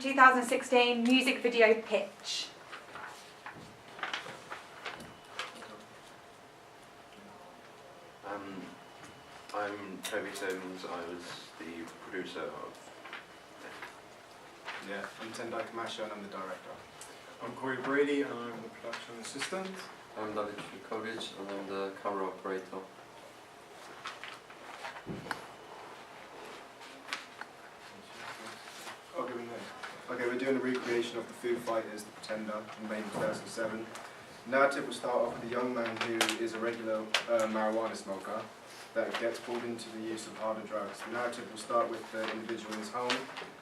2016 music video pitch. I'm Toby Sims. I was the producer of. Yeah, I'm Tendai Kamasha and I'm the director. I'm Corey Brady and I'm the production assistant. I'm David Filkovic and I'm the camera operator. Okay, we're doing a recreation of the Foo Fighters, The Pretender, in May 2007. The narrative will start off with a young man who is a regular marijuana smoker that gets pulled into the use of harder drugs. The narrative will start with the individual in his home,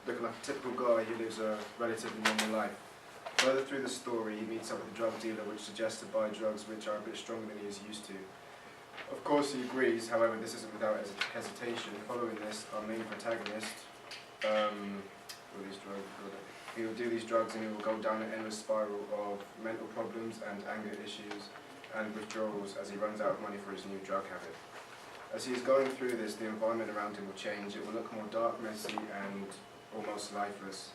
looking like a typical guy who lives a relatively normal life. Further through the story, he meets up with a drug dealer which suggests to buy drugs which are a bit stronger than he is used to. Of course he agrees, however this isn't without hesitation. Following this, our main protagonist, he will do these drugs and he will go down an endless spiral of mental problems and anger issues and withdrawals as he runs out of money for his new drug habit. As he is going through this, the environment around him will change. It will look more dark, messy and almost lifeless.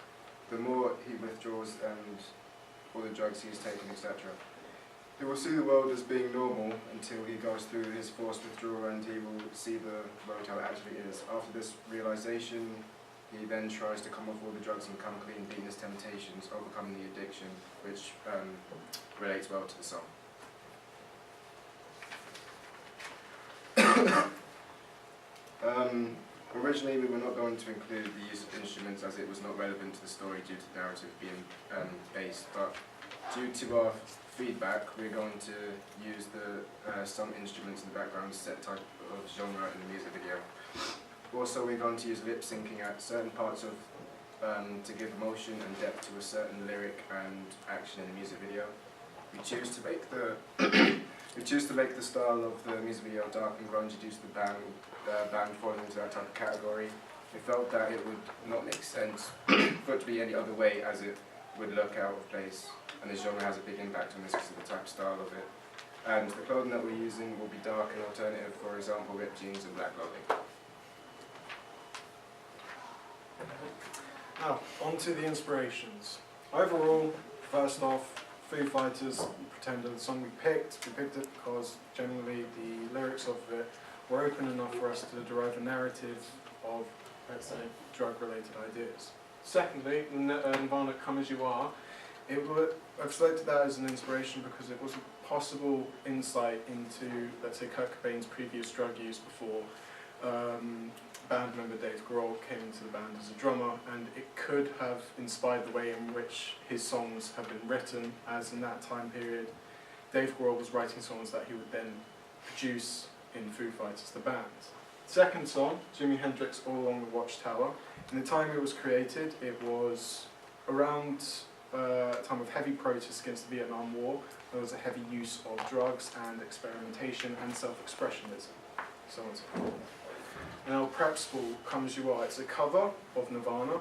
The more he withdraws and all the drugs he is taking, etc. He will see the world as being normal until he goes through his forced withdrawal and he will see the world how it actually is. After this realization, he then tries to come off all the drugs and come clean, beating his temptations, overcoming the addiction, which relates well to the song. Originally we were not going to include the use of instruments as it was not relevant to the story due to the narrative being based, but due to our feedback we're going to use some instruments in the background to set type of genre in the music video. Also we're going to use lip syncing at certain parts of to give emotion and depth to a certain lyric and action in the music video. We choose to make the style of the music video dark and grungy due to the band falling into that type of category. We felt that it would not make sense for it to be any other way as it would look out of place, and the genre has a big impact on this because of the type of style of it. And the clothing that we're using will be dark and alternative, for example ripped jeans and black clothing. Now, on to the inspirations. Overall, first off, Foo Fighters, Pretender, the song we picked it because generally the lyrics of it were open enough for us to derive a narrative of, let's say, drug-related ideas. Secondly, Nirvana, Come As You Are, I've selected that as an inspiration because it was a possible insight into, let's say, Kurt Cobain's previous drug use before band member Dave Grohl came into the band as a drummer, and it could have inspired the way in which his songs have been written, as in that time period Dave Grohl was writing songs that he would then produce in Foo Fighters, the band. Second song, Jimi Hendrix, All Along the Watchtower. In the time it was created, it was around a time of heavy protests against the Vietnam War. There was a heavy use of drugs and experimentation and self-expressionism, so on and so forth. Now, Prep School, Come As You Are, it's a cover of Nirvana,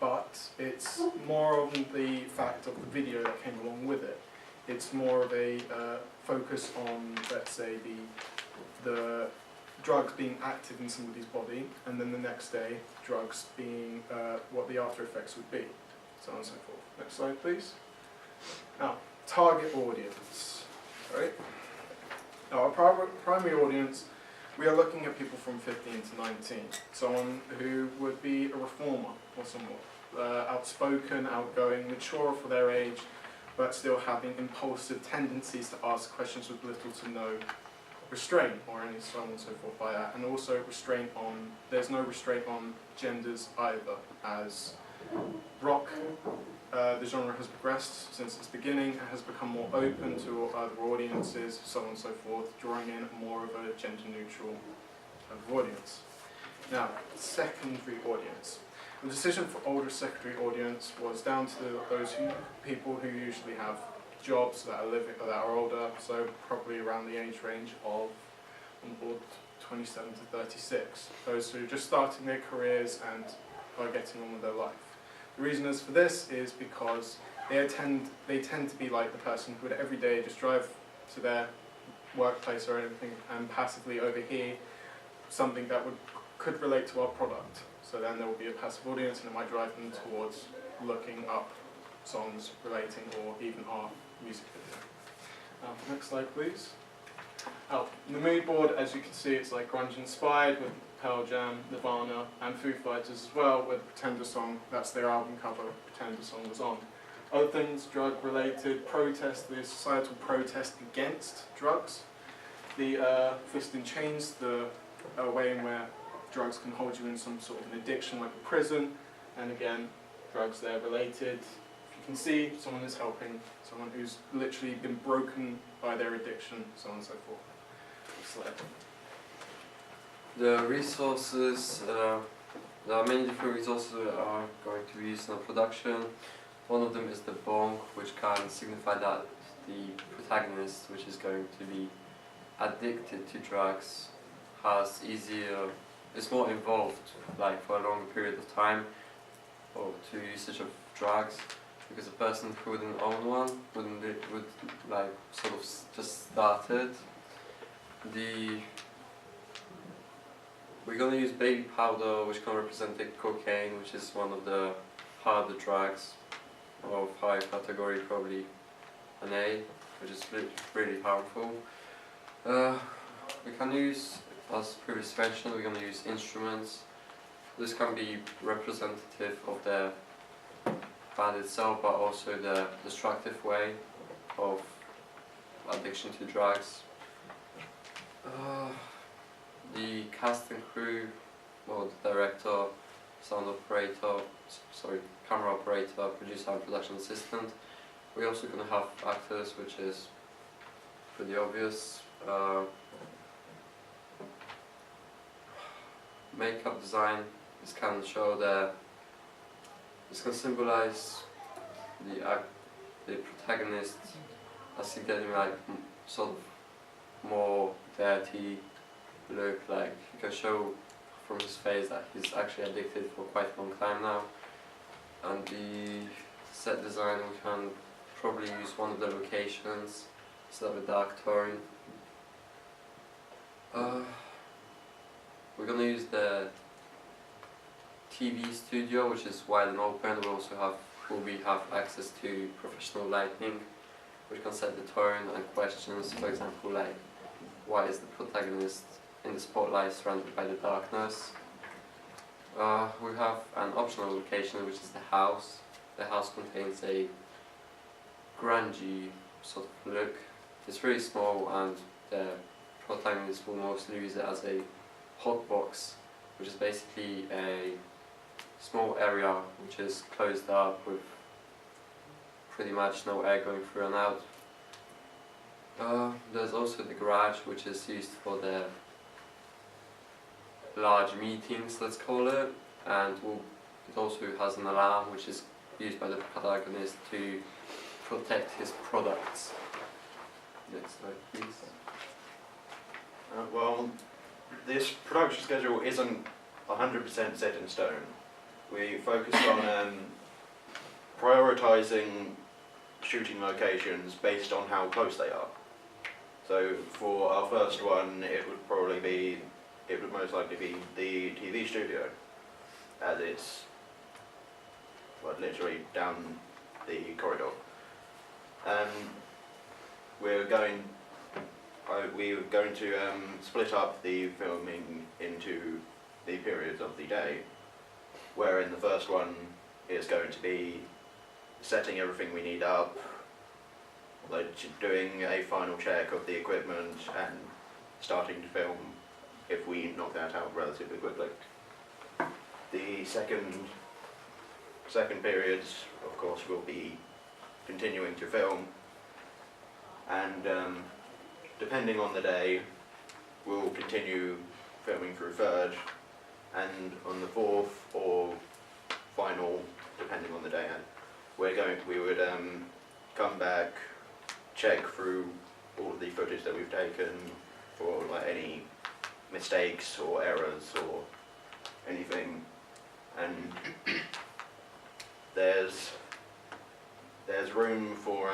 but it's more of the fact of the video that came along with it. It's more of a focus on, let's say, the drugs being active in somebody's body, and then the next day, drugs being what the after effects would be, so on and so forth. Next slide, please. Now, target audience. Right? Now, our primary audience, we are looking at people from 15 to 19, someone who would be a reformer or somewhat, outspoken, outgoing, mature for their age, but still having impulsive tendencies to ask questions with little to no restraint, or any so on and so forth by that. And also there's no restraint on genders either, as rock, the genre has progressed since its beginning, it has become more open to other audiences, so on and so forth, drawing in more of a gender-neutral audience. Now, secondary audience. The decision for older secondary audience was down to those people who usually have jobs that are older, so probably around the age range of on board 27 to 36. Those who are just starting their careers and are getting on with their life. The reason is for this is because they tend to be like the person who would every day just drive to their workplace or anything and passively overhear something that could relate to our product. So then there will be a passive audience and it might drive them towards looking up songs relating or even our music video. Next slide please. The mood board, as you can see, it's like grunge inspired with Pearl Jam, Nirvana and Foo Fighters as well, with the Pretender song, that's their album cover, Pretender song was on. Other things, drug related, protest, the societal protest against drugs. The Fist in Chains, the way in where drugs can hold you in some sort of an addiction like a prison, and again, drugs there related. You can see someone is helping someone who's literally been broken by their addiction, so on and so forth. Slide. The resources, there are many different resources that are going to be used in the production. One of them is the bong, which can signify that the protagonist, which is going to be addicted to drugs, is more involved, like for a longer period of time, or to usage of drugs, because a person who wouldn't own one would like sort of just started. We're gonna use baby powder, which can represent the cocaine, which is one of the harder drugs of high category, probably an A, which is really harmful. We can use, as previously mentioned, we're going to use instruments. This can be representative of the band itself, but also the destructive way of addiction to drugs. The cast and crew, well, the director, camera operator, producer and production assistant. We're also going to have actors, which is pretty obvious. Makeup design, this can show this can symbolize the protagonist as he getting like sort of more dirty look, like you can show from his face that he's actually addicted for quite a long time now. And the set design, we can probably use one of the locations, instead of a dark tone. We're gonna use the TV studio, which is wide and open. We also have access to professional lighting, which can set the tone and questions. For example, like, why is the protagonist in the spotlight surrounded by the darkness? We have an optional location, which is the house. The house contains a grungy sort of look. It's really small, and the protagonist will mostly use it as a hot box, which is basically a small area which is closed up with pretty much no air going through and out. There's also the garage, which is used for the large meetings, let's call it, and it also has an alarm which is used by the protagonist to protect his products. Next slide, please. Well, this production schedule isn't 100% set in stone. We focused on prioritising shooting locations based on how close they are. So for our first one, it would most likely be the TV studio, as it's literally down the corridor. We're going to split up the filming into the periods of the day, where in the first one is going to be setting everything we need up, like doing a final check of the equipment and starting to film if we knock that out relatively quickly. The second periods, of course, will be continuing to film, and depending on the day, we'll continue filming through third, and on the fourth or final, depending on the day, we would come back, check through all of the footage that we've taken for any mistakes or errors or anything, and there's room for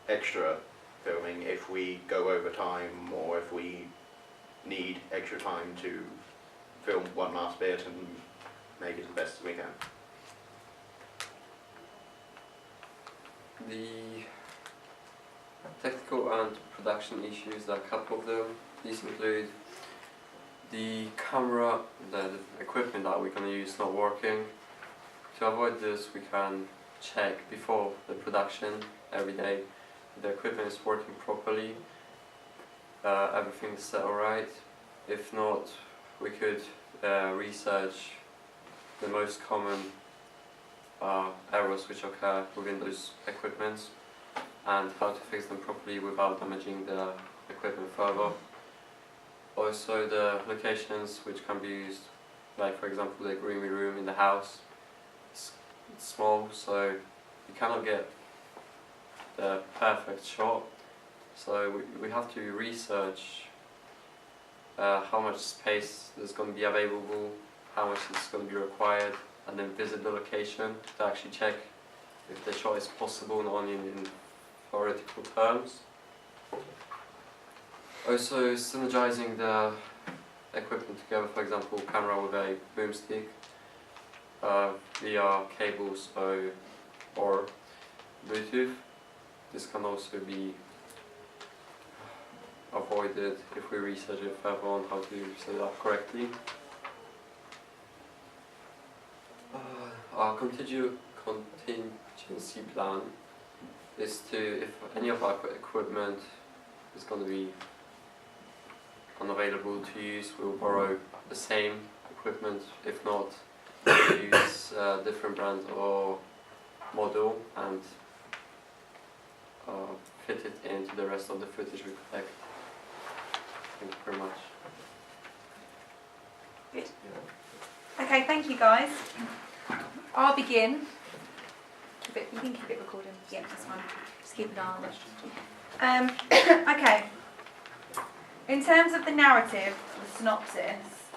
extra filming if we go over time, or if we need extra time to film one last bit and make it as best as we can. The technical and production issues, there are a couple of them. These include the camera, the equipment that we're going to use not working. To avoid this, we can check before the production every day if the equipment is working properly, everything is set alright. If not, we could research the most common errors which occur within those equipments and how to fix them properly without damaging the equipment further. Also the locations which can be used, like for example the green room in the house. It's small, so you cannot get the perfect shot, so we have to research how much space is going to be available, how much is going to be required, and then visit the location to actually check if the shot is possible, not only in theoretical terms. Also synergizing the equipment together, for example camera with a boomstick via cables or Bluetooth. This can also be avoided if we research it further on how to set it up correctly. Our contingency plan is to, if any of our equipment is going to be unavailable to use, we'll borrow the same equipment. If not, we'll use a different brand or model and fit it into the rest of the footage we collect. Thank you very much. Good. Okay, thank you guys. I'll begin. You can keep it recording. Yeah, that's fine. Just keep an eye on it. Okay. In terms of the narrative, the synopsis,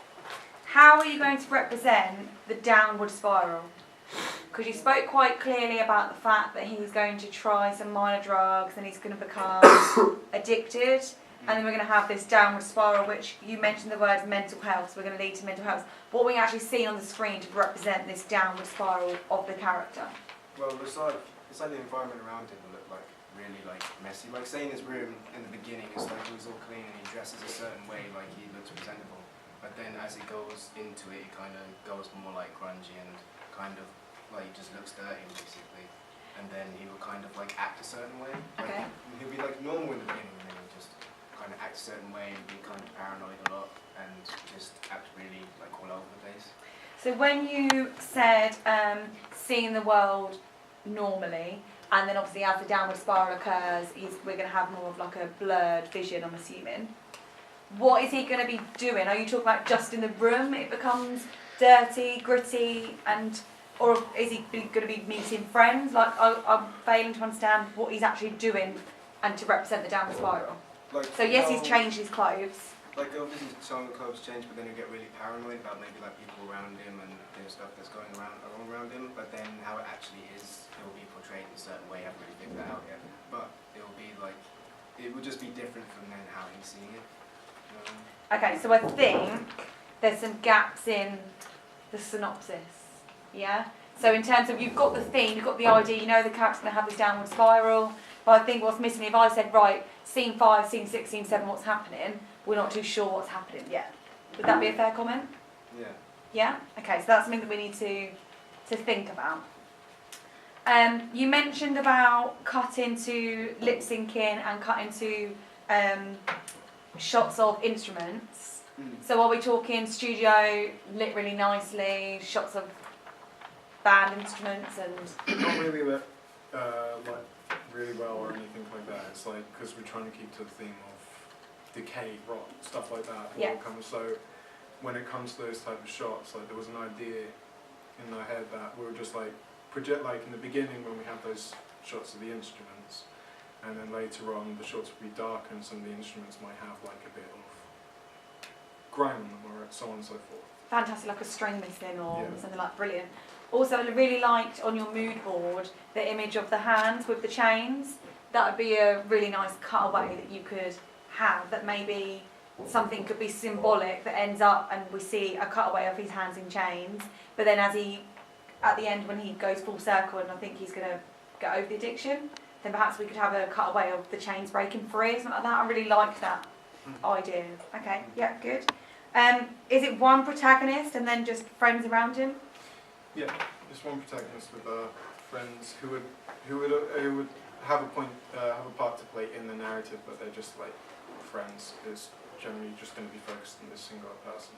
how are you going to represent the downward spiral? Because you spoke quite clearly about the fact that he's going to try some minor drugs and he's going to become addicted, and then we're going to have this downward spiral, which you mentioned the word mental health, so we're going to lead to mental health. What we actually see on the screen to represent this downward spiral of the character? Well, it's like the environment around him will look like really like messy. Like say in his room in the beginning, it's like it was all clean and he dresses a certain way, like he looks presentable. But then as it goes into it, it kind of goes more like grungy and kind of like he just looks dirty basically. And then he will kind of like act a certain way. Okay. Like, he'll be like normal in the beginning, and then he'll just kind of act a certain way and be kind of paranoid a lot and just act really like all over the place. So when you said seeing the world normally, and then obviously as the downward spiral occurs, we're going to have more of like a blurred vision, I'm assuming. What is he going to be doing? Are you talking about just in the room it becomes dirty, gritty, or is he going to be meeting friends? Like I'm failing to understand what he's actually doing and to represent the downward spiral. Like, So yes, he's changed his clothes. Like obviously some of the clothes change, but then he'll get really paranoid about maybe like people around him and stuff that's going around him. But then how it actually is, it will be portrayed in a certain way. I haven't really figured that out yet. But it will be like, it will just be different from then how he's seeing it. You know what I mean? Okay, so I think there's some gaps in the synopsis. Yeah. So in terms of you've got the theme, you've got the idea, you know the character's going to have this downward spiral. But I think what's missing, if I said right, scene 5, scene 6, scene 7, what's happening? We're not too sure what's happening yet. Would that be a fair comment? Yeah. Yeah? Okay, so that's something that we need to think about. You mentioned about cutting to lip syncing and cutting to shots of instruments. So are we talking studio lit really nicely, shots of band instruments and... Not really lit, like really well or anything like that. It's like, because we're trying to keep to the theme of decay, rock, stuff like that. Yeah. So when it comes to those type of shots, like there was an idea in our head that we were just like project, like in the beginning when we have those shots of the instruments, and then later on the shots would be dark and some of the instruments might have like a bit of grime on them or so on and so forth. Fantastic, like a string missing or Yeah. something like brilliant. Also, I really liked on your mood board the image of the hands with the chains. That would be a really nice cutaway that you could have, that maybe something could be symbolic that ends up and we see a cutaway of his hands in chains, but then as he, at the end when he goes full circle and I think he's going to get over the addiction, then perhaps we could have a cutaway of the chains breaking free or something like that. I really like that idea. Okay, yeah, good. Is it one protagonist and then just friends around him? Yeah, just one protagonist with friends who would have a part to play in the narrative, but they're just like friends. Is generally just going to be focused on this single person.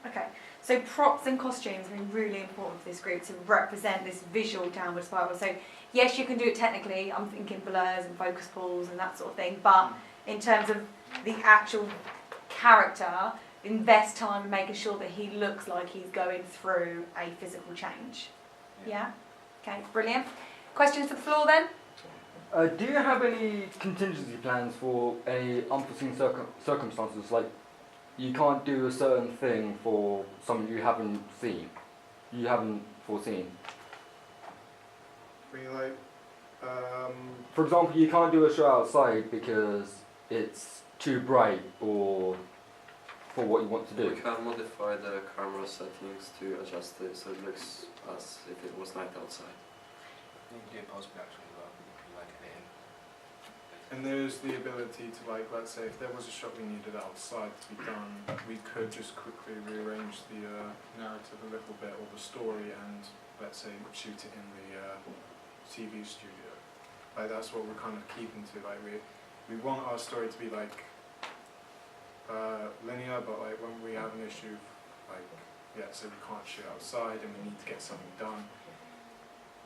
Okay, so props and costumes are really important for this group to represent this visual downward spiral. So yes, you can do it technically. I'm thinking blurs and focus pulls and that sort of thing. But in terms of the actual character, invest time in making sure that he looks like he's going through a physical change. Yeah? Okay, brilliant. Questions for the floor then? Do you have any contingency plans for any unforeseen circumstances, like you can't do a certain thing for something you haven't foreseen? We like, For example, you can't do a show outside because it's too bright or for what you want to do. We can modify the camera settings to adjust it so it looks as if it was night outside. You can do post-production as well, like editing. and there's the ability to, like, let's say if there was a shot we needed outside to be done, we could just quickly rearrange the narrative a little bit or the story and, let's say, shoot it in the TV studio. Like, that's what we're kind of keeping to. Like, we want our story to be like linear, but like when we have an issue, like, yeah, so we can't shoot outside and we need to get something done,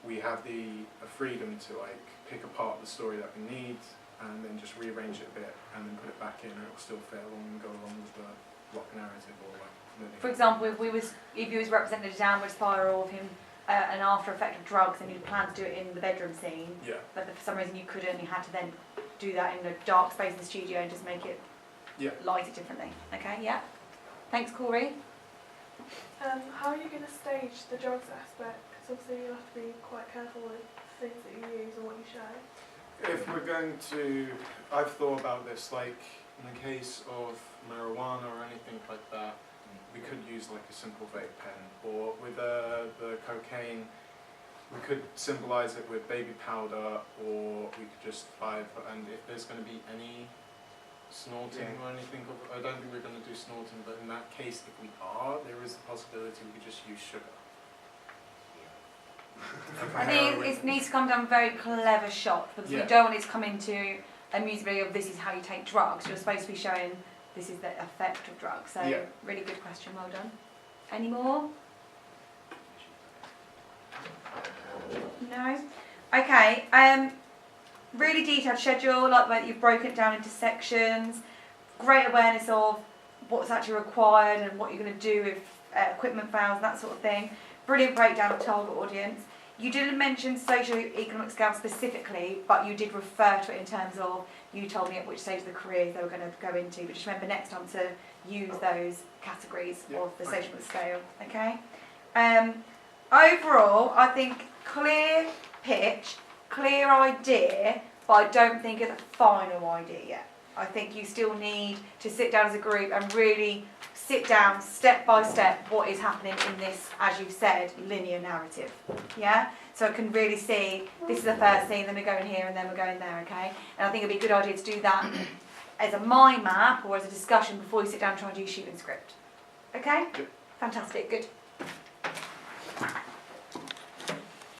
we have the freedom to like pick apart the story that we need and then just rearrange it a bit and then put it back in, and it'll still fit along and go along with the block narrative or like linear. For example, if you was represented a downward spiral of him, an after effect of drugs, and you'd planned to do it in the bedroom scene, Yeah. but for some reason you couldn't, you had to then do that in a dark space in the studio and just make it light it differently. Okay, yeah. Thanks, Corey. How are you going to stage the drugs aspect? Because obviously you have to be quite careful with things that you use and what you show. If we're going to, I've thought about this, like in the case of marijuana or anything like that, we could use like a simple vape pen, or with the cocaine, we could symbolise it with baby powder, or we could just and if there's going to be any snorting or anything, I don't think we're going to do snorting, but in that case, if we are, there is the possibility we could just use sugar. I think it needs to come down very clever shot, because we don't want it to come into a music video of this is how you take drugs. You're supposed to be showing this is the effect of drugs. So really good question, well done. Any more? No? Okay, really detailed schedule, like where you've broken it down into sections, great awareness of what's actually required and what you're going to do if equipment fails, that sort of thing. Brilliant breakdown of target audience. You didn't mention socio-economic scale specifically, but you did refer to it in terms of, you told me at which stage of the careers they were going to go into, but just remember next time to use those categories of the socio-economic scale, okay? Overall, I think clear pitch, clear idea, but I don't think it's a final idea yet. I think you still need to sit down as a group and really sit down step by step what is happening in this, as you've said, linear narrative. Yeah? So I can really see this is the first scene, then we're going here and then we're going there, okay? And I think it'd be a good idea to do that as a mind map or as a discussion before you sit down and try and do shooting script. Okay? Yep. Fantastic, good.